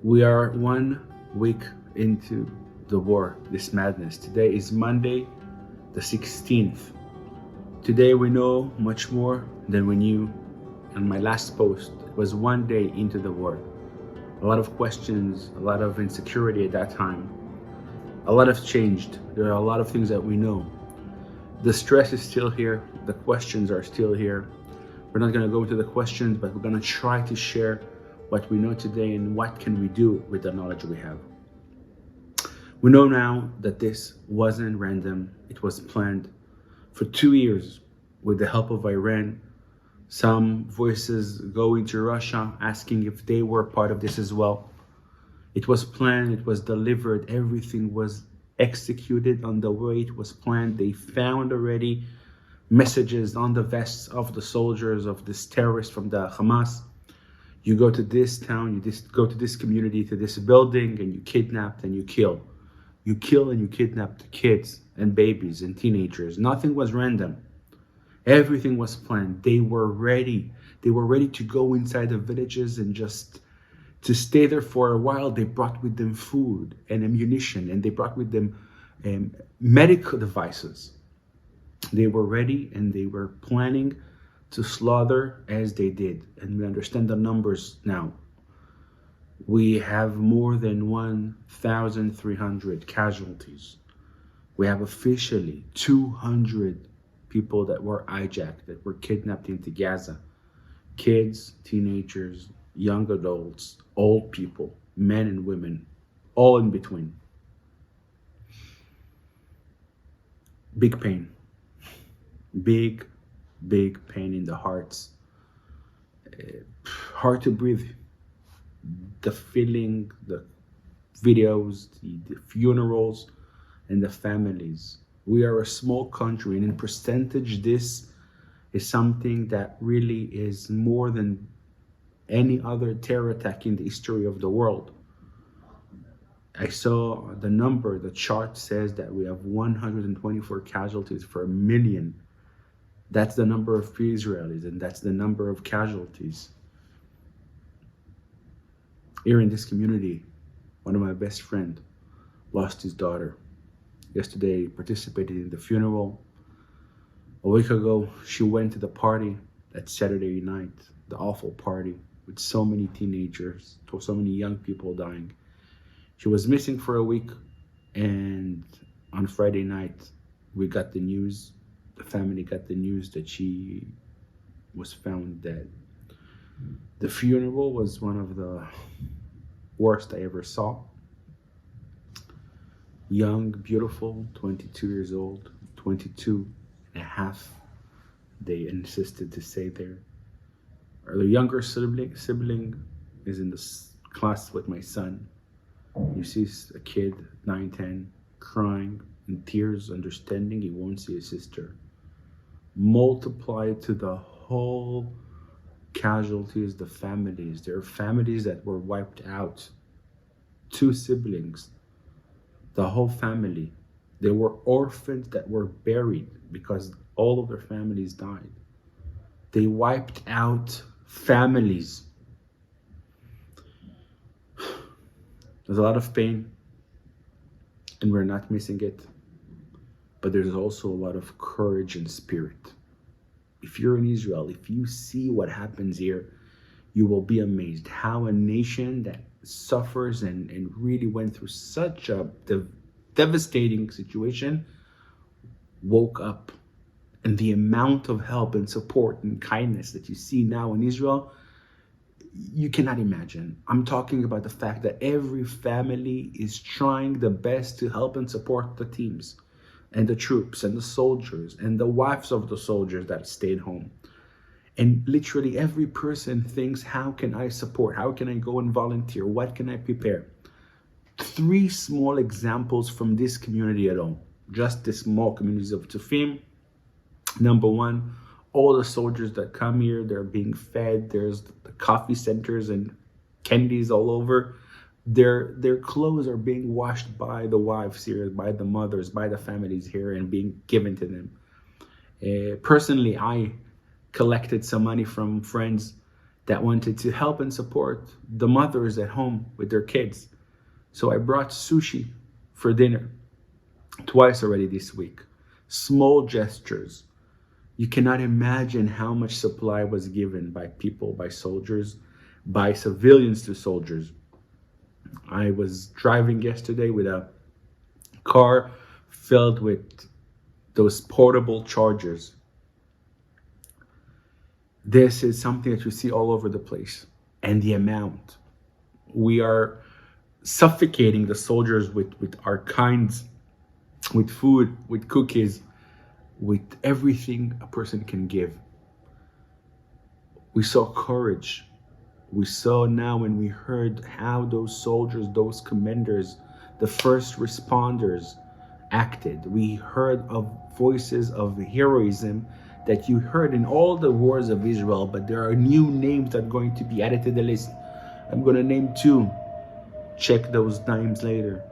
We are 1 week into the war, this madness. Today is Monday, the 16th. Today we know much more than we knew on my last post. It was 1 day into the war. A lot of questions, a lot of insecurity at that time. A lot has changed. There are a lot of things that we know. The stress is still here. The questions are still here. We're not going to go into the questions, but we're going to try to share what we know today and what can we do with the knowledge we have. We know now that this wasn't random. It was planned for 2 years with the help of Iran. Some voices going to Russia asking if they were part of this as well. It was planned, it was delivered, everything was executed on the way it was planned. They found already messages on the vests of the soldiers of this terrorist from the Hamas. You go to this town, you just go to this community, to this building, and you kidnap and you kill. You kill and you kidnap the kids and babies and teenagers. Nothing was random. Everything was planned. They were ready. They were ready to go inside the villages and just to stay there for a while. They brought with them food and ammunition, and they brought with them medical devices. They were ready and they were planning to slaughter as they did. And we understand the numbers now. We have more than 1,300 casualties. We have officially 200 people that were hijacked, that were kidnapped into Gaza. Kids, teenagers, young adults, old people, men and women, all in between. Big pain. Big pain in the hearts. Hard to breathe. The feeling, the videos, the funerals, and the families. We are a small country, and in percentage, this is something that really is more than any other terror attack in the history of the world. I saw the number, the chart says that we have 124 casualties for 1 million. That's the number of Israelis, and that's the number of casualties. Here in this community, one of my best friends lost his daughter. Yesterday, participated in the funeral. A week ago, she went to the party that Saturday night, the awful party with so many teenagers, so many young people dying. She was missing for a week, and on Friday night, we got the news. The family got the news that she was found dead. The funeral was one of the worst I ever saw. Young, beautiful, 22 years old, 22 and a half, they insisted to say there. The younger sibling is in this class with my son. You see a kid, 9, 10, crying in tears, understanding he won't see his sister. Multiply to the whole casualties, the families. There are families that were wiped out. 2 siblings, the whole family. There were orphans that were buried because all of their families died. They wiped out families. There's a lot of pain, and we're not missing it. But there's also a lot of courage and spirit. If you're in Israel, if you see what happens here, you will be amazed how a nation that suffers and really went through such a devastating situation woke up. And the amount of help and support and kindness that you see now in Israel, you cannot imagine. I'm talking about the fact that every family is trying the best to help and support the teams and the troops and the soldiers and the wives of the soldiers that stayed home. And literally every person thinks, how can I support? How can I go and volunteer? What can I prepare? 3 small examples from this community alone, just the small communities of Tufim. Number 1, all the soldiers that come here, they're being fed. There's the coffee centers and candies all over. Their clothes are being washed by the wives here, by the mothers, by the families here, and being given to them. Personally, I collected some money from friends that wanted to help and support the mothers at home with their kids. So I brought sushi for dinner twice already this week. Small gestures. You cannot imagine how much supply was given by people, by soldiers, by civilians to soldiers. I was driving yesterday with a car filled with those portable chargers. This is something that you see all over the place. And the amount. We are suffocating the soldiers with our kinds, with food, with cookies, with everything a person can give. We saw courage. We saw now when we heard how those soldiers, those commanders, the first responders acted. We heard of voices of heroism that you heard in all the wars of Israel, but there are new names that are going to be added to the list. I'm going to name two. Check those names later.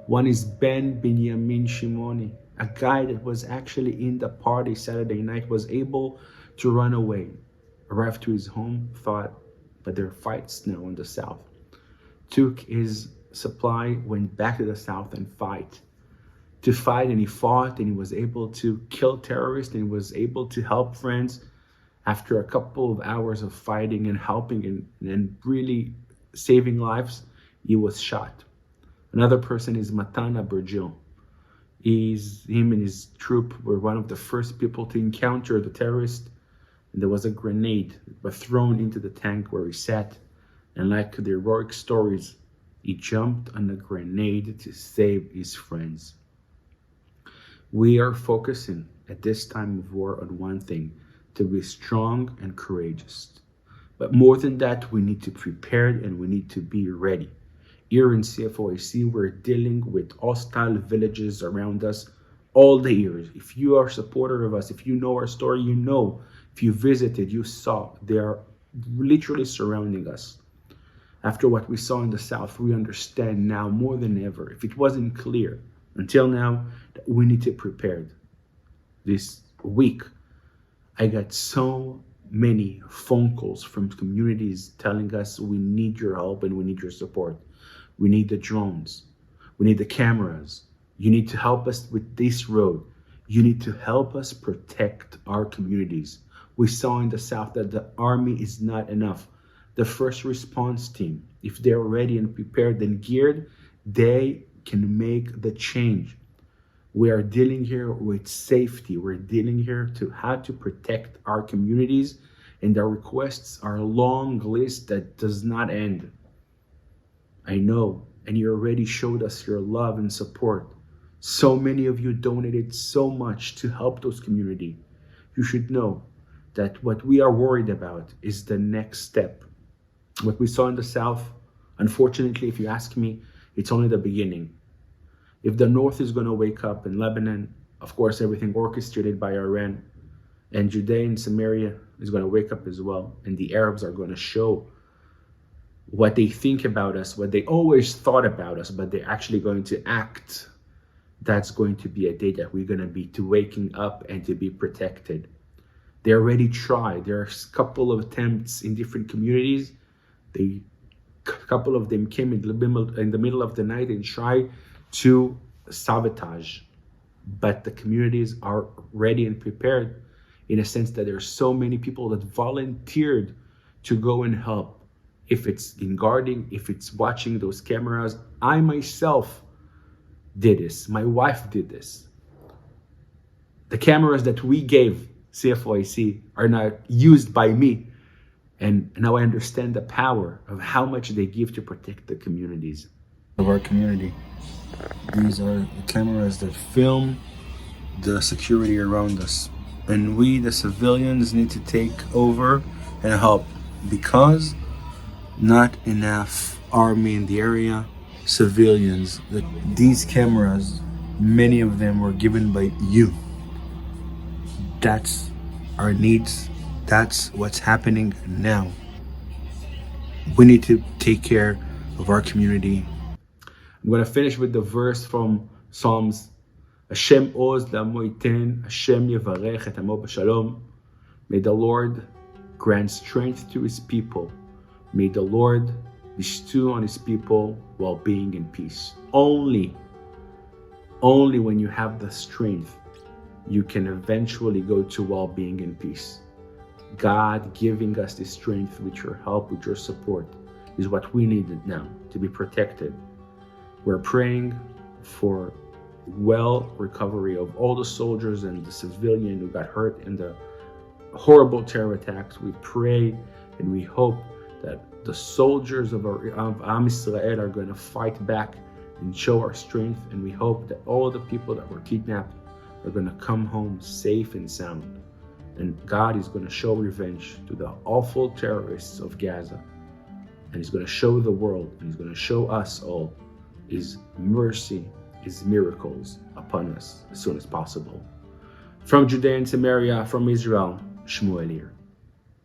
One is Ben Binyamin Shimoni, a guy that was actually in the party Saturday night, was able to run away, arrived to his home, thought, but there are fights now in the south. Took his supply, went back to the south and and he fought, and he was able to kill terrorists, and he was able to help friends. After a couple of hours of fighting and helping and really saving lives, he was shot. Another person is Matana Bergil. Him and his troop were one of the first people to encounter the terrorist, and there was a grenade that was thrown into the tank where he sat, and like the heroic stories, he jumped on the grenade to save his friends. We are focusing at this time of war on one thing: to be strong and courageous. But more than that, we need to prepare and we need to be ready. Here in CFOIC, we're dealing with hostile villages around us all the years. If you are a supporter of us, if you know our story, you know. If you visited, you saw. They are literally surrounding us. After what we saw in the south, we understand now more than ever, if it wasn't clear until now, that we need to prepare. This week, I got so many phone calls from communities telling us we need your help and we need your support. We need the drones. We need the cameras. You need to help us with this road. You need to help us protect our communities. We saw in the south that the army is not enough. The first response team, if they're ready and prepared and geared, they can make the change. We are dealing here with safety. We're dealing here to how to protect our communities, and our requests are a long list that does not end. I know, and you already showed us your love and support. So many of you donated so much to help those communities. You should know that what we are worried about is the next step. What we saw in the south, unfortunately, if you ask me, it's only the beginning. If the north is going to wake up in Lebanon, of course, everything orchestrated by Iran, and Judea and Samaria is going to wake up as well, and the Arabs are going to show what they think about us, what they always thought about us, but they're actually going to act. That's going to be a day that we're going to be to waking up and to be protected. They already tried. There are a couple of attempts in different communities. A couple of them came in the middle of the night and tried to sabotage. But the communities are ready and prepared, in a sense that there are so many people that volunteered to go and help. If it's in guarding, if it's watching those cameras. I myself did this. My wife did this. The cameras that we gave CFOIC are now used by me. And now I understand the power of how much they give to protect the communities of our community. These are the cameras that film the security around us. And we, the civilians, need to take over and help, because not enough army in the area, civilians. These cameras, many of them were given by you. That's our needs. That's what's happening now. We need to take care of our community. I'm going to finish with the verse from Psalms. Hashem oz la'amo yiten, Hashem yevarech et amo b'shalom. May the Lord grant strength to his people. May the Lord bestow on his people well-being and peace. Only when you have the strength, you can eventually go to well-being and peace. God giving us the strength with your help, with your support, is what we needed now to be protected. We're praying for well recovery of all the soldiers and the civilian who got hurt in the horrible terror attacks. We pray and we hope that the soldiers of Am Israel are going to fight back and show our strength, and we hope that all the people that were kidnapped are going to come home safe and sound. And God is going to show revenge to the awful terrorists of Gaza, and he's going to show the world, and he's going to show us all his mercy, his miracles upon us as soon as possible. From Judea and Samaria, from Israel, Shmuel here.